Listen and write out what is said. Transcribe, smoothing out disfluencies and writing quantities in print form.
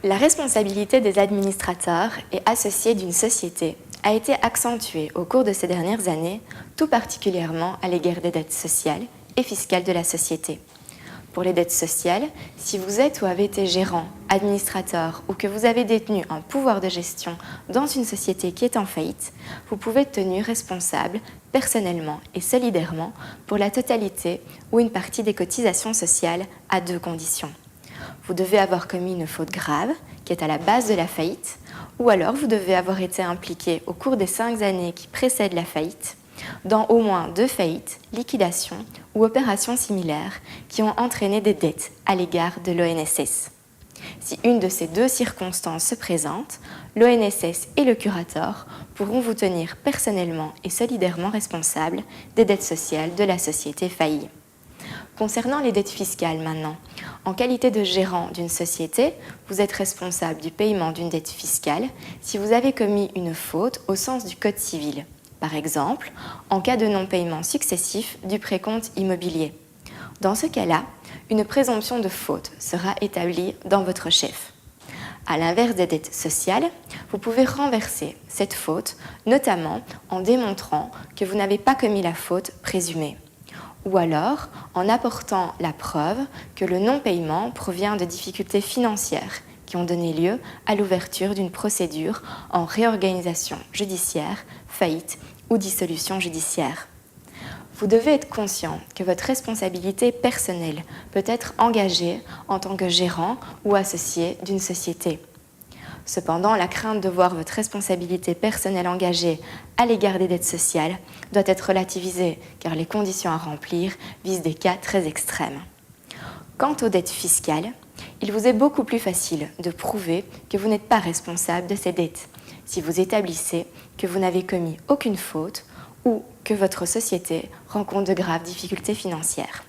La responsabilité des administrateurs et associés d'une société a été accentuée au cours de ces dernières années, tout particulièrement à l'égard des dettes sociales et fiscales de la société. Pour les dettes sociales, si vous êtes ou avez été gérant, administrateur ou que vous avez détenu un pouvoir de gestion dans une société qui est en faillite, vous pouvez être tenu responsable personnellement et solidairement pour la totalité ou une partie des cotisations sociales à deux conditions. Vous devez avoir commis une faute grave qui est à la base de la faillite, ou alors vous devez avoir été impliqué au cours des 5 années qui précèdent la faillite dans au moins 2 faillites, liquidations ou opérations similaires qui ont entraîné des dettes à l'égard de l'ONSS. Si une de ces 2 circonstances se présente, l'ONSS et le curateur pourront vous tenir personnellement et solidairement responsable des dettes sociales de la société faillie. Concernant les dettes fiscales maintenant, en qualité de gérant d'une société, vous êtes responsable du paiement d'une dette fiscale si vous avez commis une faute au sens du Code civil. Par exemple, en cas de non-paiement successif du précompte immobilier. Dans ce cas-là, une présomption de faute sera établie dans votre chef. À l'inverse des dettes sociales, vous pouvez renverser cette faute, notamment en démontrant que vous n'avez pas commis la faute présumée. Ou alors en apportant la preuve que le non-paiement provient de difficultés financières qui ont donné lieu à l'ouverture d'une procédure en réorganisation judiciaire, faillite ou dissolution judiciaire. Vous devez être conscient que votre responsabilité personnelle peut être engagée en tant que gérant ou associé d'une société. Cependant, la crainte de voir votre responsabilité personnelle engagée à l'égard des dettes sociales doit être relativisée car les conditions à remplir visent des cas très extrêmes. Quant aux dettes fiscales, il vous est beaucoup plus facile de prouver que vous n'êtes pas responsable de ces dettes si vous établissez que vous n'avez commis aucune faute ou que votre société rencontre de graves difficultés financières.